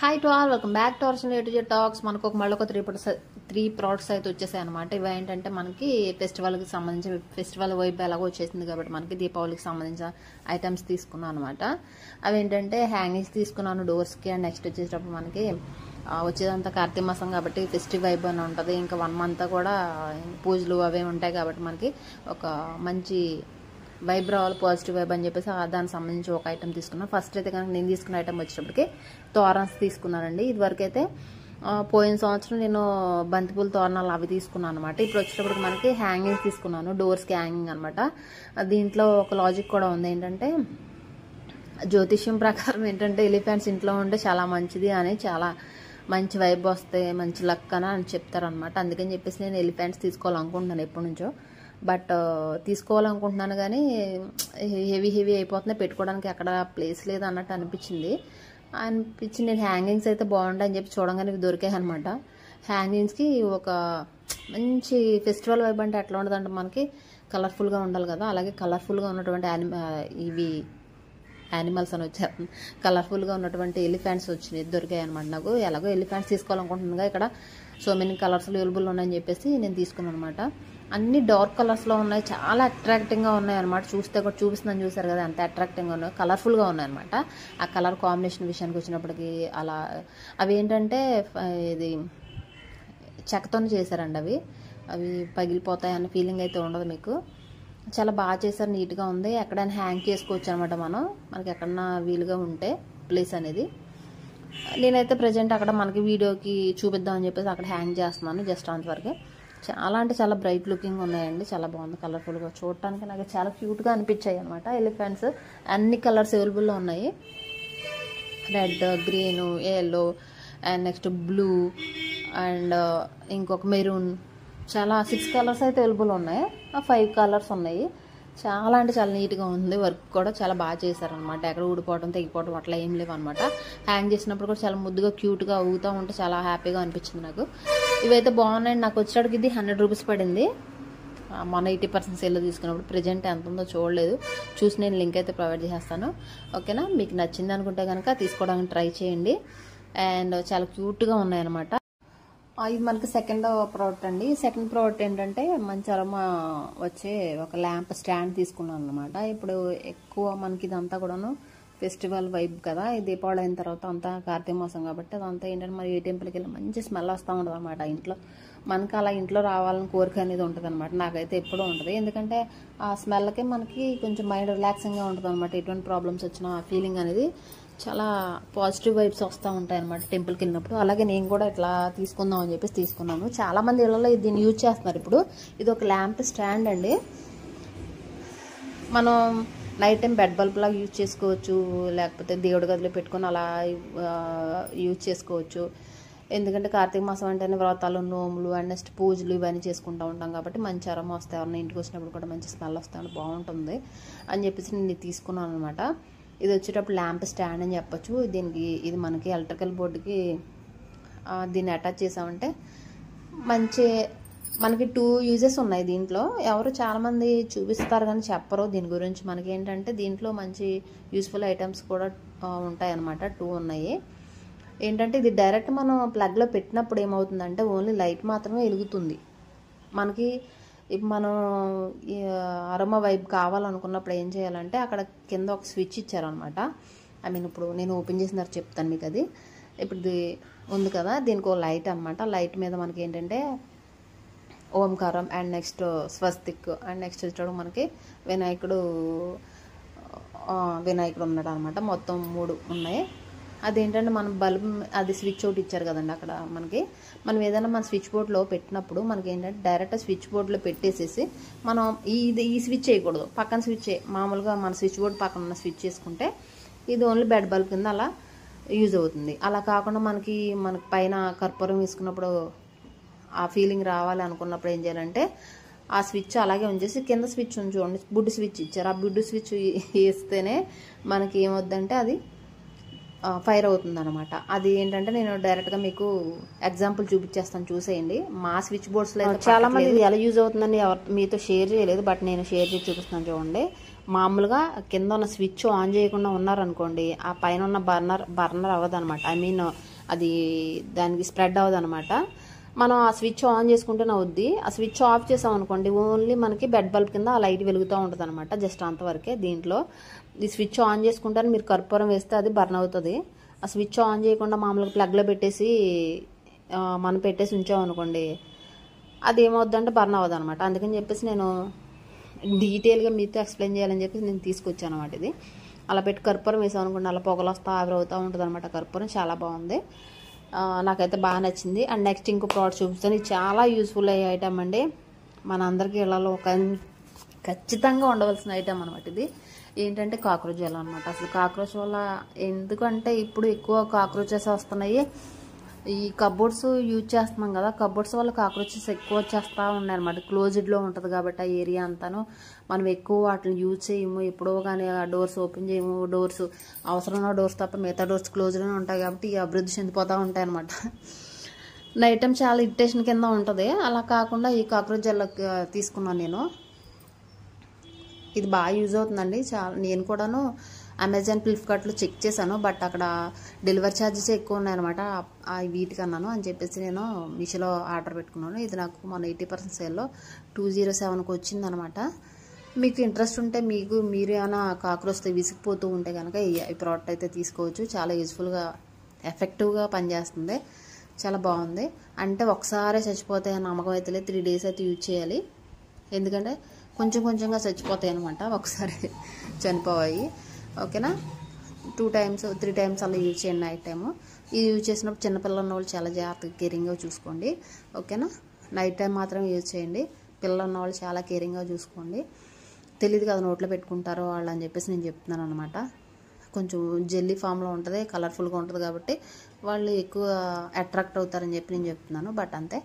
Hi to all, welcome back to our channel to talks. మనకు మళ్ళీ ఒక three products అయితే వచ్చేసాయి అనమాట. ఇవి ఏంటంటే మనకి ఫెస్టివల్కి సంబంధించిన ఫెస్టివల్ వైబ్ ఎలాగో వచ్చేసింది కాబట్టి మనకి దీపావళికి సంబంధించిన ఐటమ్స్ తీసుకున్నాను అనమాట. అవి ఏంటంటే హ్యాంగింగ్స్ తీసుకున్నాను డోర్స్కి. అండ్ నెక్స్ట్ వచ్చేటప్పుడు మనకి వచ్చేదంతా కార్తీక మాసం కాబట్టి ఫెస్టివ్ వైబ్ అని ఉంటుంది. ఇంకా 1 month కూడా పూజలు అవే ఉంటాయి కాబట్టి మనకి ఒక మంచి వైబ్ రావాలి, పాజిటివ్ వైబ్ అని చెప్పేసి దానికి సంబంధించి ఒక ఐటమ్ తీసుకున్నాను. ఫస్ట్ అయితే కనుక నేను తీసుకున్న ఐటమ్ వచ్చేటప్పటికి తోరణాలు తీసుకున్నానండి. ఇదివరకు అయితే పోయిన సంవత్సరం నేను బంతిపూల తోరణాలు అవి తీసుకున్నాను అనమాట. ఇప్పుడు వచ్చేటప్పటికి మనకి హ్యాంగింగ్స్ తీసుకున్నాను, డోర్స్కి హ్యాంగింగ్ అనమాట. దీంట్లో ఒక లాజిక్ కూడా ఉంది. ఏంటంటే జ్యోతిష్యం ప్రకారం ఏంటంటే ఎలిఫెంట్స్ ఇంట్లో ఉంటే చాలా మంచిది అని, చాలా మంచి వైబ్ వస్తాయి, మంచి లక్ అని చెప్తారనమాట. అందుకని చెప్పేసి నేను ఎలిఫెంట్స్ తీసుకోవాలనుకుంటున్నాను ఎప్పటి నుంచో. బట్ తీసుకోవాలనుకుంటున్నాను కానీ హెవీ అయిపోతున్నాయి, పెట్టుకోవడానికి ఎక్కడ ప్లేస్ లేదు అన్నట్టు అనిపించింది. నేను హ్యాంగింగ్స్ అయితే బాగుంటాయి అని చెప్పి చూడంగానే ఇవి దొరికాయి అనమాట. హ్యాంగింగ్స్కి ఒక మంచి ఫెస్టివల్ వైబ్ అంటే ఎట్లా ఉండదంటే మనకి కలర్ఫుల్గా ఉండాలి కదా, అలాగే కలర్ఫుల్గా ఉన్నటువంటి ఇవి యానిమల్స్ అని వచ్చారు, కలర్ఫుల్గా ఉన్నటువంటి ఎలిఫెంట్స్ వచ్చినాయి దొరికాయి అనమాట నాకు. ఎలాగో ఎలిఫెంట్స్ తీసుకోవాలనుకుంటున్నాగా ఇక్కడ సో మెనీ కలర్స్ అవైలబుల్ ఉన్నాయని చెప్పేసి నేను తీసుకున్నాను అనమాట. అన్ని డార్క్ కలర్స్లో ఉన్నాయి, చాలా అట్రాక్టింగ్గా ఉన్నాయి అనమాట. చూస్తే కూడా చూపిస్తుందని చూసారు కదా, అంత అట్రాక్టింగ్గా ఉన్నాయి, కలర్ఫుల్గా ఉన్నాయి అనమాట. ఆ కలర్ కాంబినేషన్ విషయానికి వచ్చినప్పటికీ అలా అవి ఏంటంటే ఇది చెక్కతోనే చేశారండి. అవి పగిలిపోతాయి అన్న ఫీలింగ్ అయితే ఉండదు మీకు. చాలా బాగా చేశారు, నీట్గా ఉంది. ఎక్కడైనా హ్యాంగ్ చేసుకోవచ్చు అనమాట మనకి ఎక్కడన్నా వీలుగా ఉంటే ప్లేస్ అనేది. నేనైతే ప్రజెంట్ అక్కడ మనకి వీడియోకి చూపిద్దామని చెప్పేసి అక్కడ హ్యాంగ్ చేస్తున్నాను, జస్ట్ అంతవరకే. చాలా అంటే చాలా బ్రైట్ లుకింగ్ ఉన్నాయండి, చాలా బాగుంది, కలర్ఫుల్గా చూడటానికి నాకు చాలా క్యూట్గా అనిపించాయి అనమాట. ఎలిఫెంట్స్ అన్ని కలర్స్ అవైలబుల్లో ఉన్నాయి, red, green, yellow and next blue and ఇంకొక మెరూన్, చాలా 6 కలర్స్ అయితే అవైలబుల్ ఉన్నాయి. 5 కలర్స్ ఉన్నాయి. చాలా అంటే చాలా నీట్గా ఉంది, వర్క్ కూడా చాలా బాగా చేశారనమాట. ఎక్కడ ఊడిపోవడం తెగిపోవడం అట్లా ఏం లేవు అనమాట. హ్యాంగ్ చేసినప్పుడు కూడా చాలా ముద్దుగా క్యూట్గా ఊగుతూ ఉంటే చాలా హ్యాపీగా అనిపించింది నాకు. ఇవైతే బాగున్నాయండి. నాకు వచ్చేటికి ఇది 100 రూపీస్ పడింది. మన 80% సేల్లో తీసుకున్నప్పుడు. ప్రజెంట్ ఎంత ఉందో చూడలేదు, చూసి నేను లింక్ అయితే ప్రొవైడ్ చేసేస్తాను. ఓకేనా, మీకు నచ్చింది అనుకుంటే కనుక తీసుకోవడానికి ట్రై చేయండి. అండ్ చాలా క్యూట్గా ఉన్నాయన్నమాట. ఇది మనకి సెకండ్ ప్రోడక్ట్ అండి. సెకండ్ ప్రోడక్ట్ ఏంటంటే మంచి అరోమా వచ్చే ఒక ల్యాంప్ స్టాండ్ తీసుకున్నాను అనమాట. ఇప్పుడు ఎక్కువ మనకి ఇదంతా కూడాను ఫెస్టివల్ వైబ్ కదా, ఈ దీపావళి అయిన తర్వాత అంతా కార్తీక మాసం కాబట్టి అదంతా ఏంటంటే మరి ఏ టెంపుల్కి వెళ్ళి మంచి స్మెల్ వస్తూ ఉంటుంది అనమాట. ఇంట్లో మనకి అలా ఇంట్లో రావాలని కోరిక అనేది ఉంటుంది అనమాట. నాకైతే ఎప్పుడూ ఉంటుంది, ఎందుకంటే ఆ స్మెల్కి మనకి కొంచెం మైండ్ రిలాక్సింగ్గా ఉంటుంది అనమాట. ఎటువంటి ప్రాబ్లమ్స్ వచ్చినా ఆ ఫీలింగ్ అనేది చాలా పాజిటివ్ వైబ్స్ వస్తూ ఉంటాయి అనమాట టెంపుల్కి వెళ్ళినప్పుడు. అలాగే నేను కూడా ఇట్లా తీసుకుందాం అని చెప్పేసి తీసుకున్నాను. చాలామంది ఇళ్ళలో దీన్ని యూజ్ చేస్తున్నారు ఇప్పుడు. ఇది ఒక ల్యాంప్ స్టాండ్ అండి. మనం నైట్ టైం బెడ్ బల్బ్ లాగా యూజ్ చేసుకోవచ్చు, లేకపోతే దేవుడి గదిలో పెట్టుకొని అలా యూజ్ చేసుకోవచ్చు. ఎందుకంటే కార్తీక మాసం అంటేనే వ్రతాలు, నోములు అండ్ నెక్స్ట్ పూజలు ఇవన్నీ చేసుకుంటూ ఉంటాం కాబట్టి మంచి అరోమా వస్తాయి. ఎవరైనా ఇంటికి వచ్చినప్పుడు కూడా మంచి స్మెల్ వస్తాయి, బాగుంటుంది అని చెప్పేసి నేను తీసుకున్నాను అనమాట. ఇది వచ్చేటప్పుడు ల్యాంప్ స్టాండ్ అని చెప్పొచ్చు. దీనికి ఇది మనకి ఎలక్ట్రికల్ బోర్డుకి దీన్ని అటాచ్ చేసామంటే మంచి మనకి 2 యూజెస్ ఉన్నాయి దీంట్లో. ఎవరు చాలామంది చూపిస్తారు కానీ చెప్పరు దీని గురించి. మనకి ఏంటంటే దీంట్లో మంచి యూస్ఫుల్ ఐటమ్స్ కూడా ఉంటాయి అన్నమాట. 2 ఉన్నాయి. ఏంటంటే ఇది డైరెక్ట్ మనం ప్లగ్లో పెట్టినప్పుడు ఏమవుతుందంటే ఓన్లీ లైట్ మాత్రమే వెలుగుతుంది. మనకి ఇప్పుడు మనం అరోమా వైబ్ కావాలనుకున్నప్పుడు ఏం చేయాలంటే అక్కడ కింద ఒక స్విచ్ ఇచ్చారనమాట. ఇప్పుడు నేను ఓపెన్ చేసిన తర్వాత చెప్తాను మీకు అది. ఇప్పుడు ఇది ఉంది కదా, దీనికి ఒక లైట్ అనమాట. లైట్ మీద మనకి ఏంటంటే ఓంకారం and next Swastik and next వచ్చాడు మనకి వినాయకుడు ఉన్నాడు అనమాట. మొత్తం 3 ఉన్నాయి. అదేంటంటే మనం బల్బ్ అది స్విచ్ ఒకటి ఇచ్చారు కదండి అక్కడ మనకి. మనం ఏదైనా మన స్విచ్ బోర్డ్లో పెట్టినప్పుడు మనకి ఏంటంటే డైరెక్ట్ స్విచ్ బోర్డ్లో పెట్టేసేసి మనం ఈ స్విచ్ చేయకూడదు, పక్కన స్విచ్ మామూలుగా మన స్విచ్ బోర్డ్ పక్కన ఉన్న స్విచ్ చేసుకుంటే ఇది ఓన్లీ బెడ్ బల్బ్ కింద అలా యూజ్ అవుతుంది. అలా కాకుండా మనకి పైన కర్పూరం వేసుకున్నప్పుడు ఆ ఫీలింగ్ రావాలి అనుకున్నప్పుడు ఏం చేయాలంటే ఆ స్విచ్ అలాగే ఉంచేసి కింద స్విచ్ చూడండి, బుడ్డు స్విచ్ ఇచ్చారు. ఆ బుడ్డు స్విచ్ వేస్తేనే మనకి ఏమవుద్దంటే అది ఫైర్ అవుతుంది అనమాట. అది ఏంటంటే నేను డైరెక్ట్గా మీకు ఎగ్జాంపుల్ చూపించేస్తాను, చూసేయండి. మా స్విచ్ బోర్డ్స్లో చాలా మంది ఇది ఎలా యూజ్ అవుతుందని మీతో షేర్ చేయలేదు, బట్ నేను షేర్ చేసి చూపిస్తున్నాను చూడండి. మామూలుగా కింద ఉన్న స్విచ్ ఆన్ చేయకుండా ఉన్నారనుకోండి, ఆ పైన ఉన్న బర్నర్ అవ్వదు అనమాట. అది దానికి స్ప్రెడ్ అవ్వదు అనమాట. మనం ఆ స్విచ్ ఆన్ చేసుకుంటేనే అవుద్ది. ఆ స్విచ్ ఆఫ్ చేసాం అనుకోండి ఓన్లీ మనకి బెడ్ బల్బ్ కింద ఆ లైట్ వెలుగుతూ ఉంటుంది అనమాట. జస్ట్ అంతవరకే. దీంట్లో ఈ స్విచ్ ఆన్ చేసుకుంటే మీరు కర్పూరం వేస్తే అది బర్న్ అవుతుంది. ఆ స్విచ్ ఆన్ చేయకుండా మామూలుగా ప్లగ్లో పెట్టేసి మనం పెట్టేసి ఉంచామనుకోండి అది ఏమవుద్దంటే బర్న్ అవ్వదు అనమాట. అందుకని చెప్పేసి నేను డీటెయిల్గా మీతో ఎక్స్ప్లెయిన్ చేయాలని చెప్పేసి నేను తీసుకొచ్చాను అనమాట. ఇది అలా పెట్టి కర్పూరం వేసాం అనుకోండి అలా పొగలు వస్తూ ఆవిరవుతూ ఉంటుంది అనమాట. కర్పూరం చాలా బాగుంది, నాకైతే బాగా నచ్చింది. అండ్ నెక్స్ట్ ఇంకో ప్రోడక్ట్ చూపిస్తాను. ఇది చాలా యూస్ఫుల్ అయ్యే ఐటమ్ అండి. మనందరికీ ఇళ్లలో ఖచ్చితంగా ఉండవలసిన ఐటమ్ అనమాట. ఇది ఏంటంటే కాక్రోచ్ వల్ల అనమాట. అసలు కాక్రోచ్ వల్ల ఎందుకంటే ఇప్పుడు ఎక్కువ కాక్రోచెస్ వస్తున్నాయి. ఈ కబోర్డ్స్ యూజ్ చేస్తున్నాం కదా, కబోర్డ్స్ వల్ల కాక్రోచెస్ ఎక్కువ వచ్చేస్తూ ఉన్నాయి అనమాట. క్లోజ్డ్లో ఉంటుంది కాబట్టి ఆ ఏరియా అంతాను మనం ఎక్కువ వాటిని యూజ్ చేయము. ఎప్పుడో కానీ ఆ డోర్స్ ఓపెన్ చేయము. డోర్స్ అవసరమైన డోర్స్ తప్ప మిగతా డోర్స్ క్లోజ్లోనే ఉంటాయి కాబట్టి ఈ అభివృద్ధి చెందిపోతూ ఉంటాయి అనమాట. నైట్ టైం చాలా ఇరిటేషన్ కింద ఉంటుంది. అలా కాకుండా ఈ కాక్రోచ్ జెల్ తీసుకున్నాను నేను. ఇది బాగా యూజ్ అవుతుందండి. నేను కూడాను అమెజాన్, ఫ్లిప్కార్ట్లో చెక్ చేశాను. బట్ అక్కడ డెలివరీ ఛార్జెస్ ఎక్కువ ఉన్నాయన్నమాట వీటికన్నాను అని చెప్పేసి నేను మీషోలో ఆర్డర్ పెట్టుకున్నాను. ఇది నాకు మన 80% సేల్లో 207కి వచ్చిందనమాట. మీకు ఇంట్రెస్ట్ ఉంటే మీరు ఏమైనా కాక్రోచ్తో విసిగిపోతూ ఉంటే కనుక ఈ ప్రోడక్ట్ అయితే తీసుకోవచ్చు. చాలా యూజ్ఫుల్గా ఎఫెక్టివ్గా పనిచేస్తుంది. చాలా బాగుంది. అంటే ఒకసారి చచ్చిపోతే నమ్మకం అయితే లేదు. 3 days అయితే యూజ్ చేయాలి. ఎందుకంటే కొంచెం కొంచెంగా చచ్చిపోతాయి అనమాట. ఒకసారి చనిపోయి ఓకేనా. 2 times 3 times అలా యూజ్ చేయండి నైట్ టైము. ఇది యూజ్ చేసినప్పుడు చిన్నపిల్లలు ఉన్న వాళ్ళు చాలా జాగ్రత్తగా కేరింగ్గా చూసుకోండి ఓకేనా. నైట్ టైం మాత్రం యూజ్ చేయండి. పిల్లలు ఉన్న వాళ్ళు చాలా కేరింగ్గా చూసుకోండి. తెలియదు కదా నోట్లో పెట్టుకుంటారో వాళ్ళు అని చెప్పేసి నేను చెప్తున్నాను అనమాట. కొంచెం జెల్లీ ఫామ్లో ఉంటుంది, కలర్ఫుల్గా ఉంటుంది కాబట్టి వాళ్ళు ఎక్కువ అట్రాక్ట్ అవుతారని చెప్పి నేను చెప్తున్నాను. బట్ అంతే.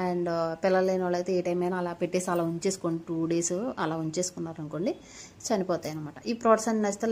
అండ్ పిల్లలు లేని వాళ్ళు అయితే ఏ టైం అయినా అలా పెట్టేసి అలా ఉంచేసుకోండి. 2 days అలా ఉంచేసుకున్నారు అనుకోండి చనిపోతాయి అనమాట. ఈ ప్రోడక్ట్స్ అన్ని నచ్చితే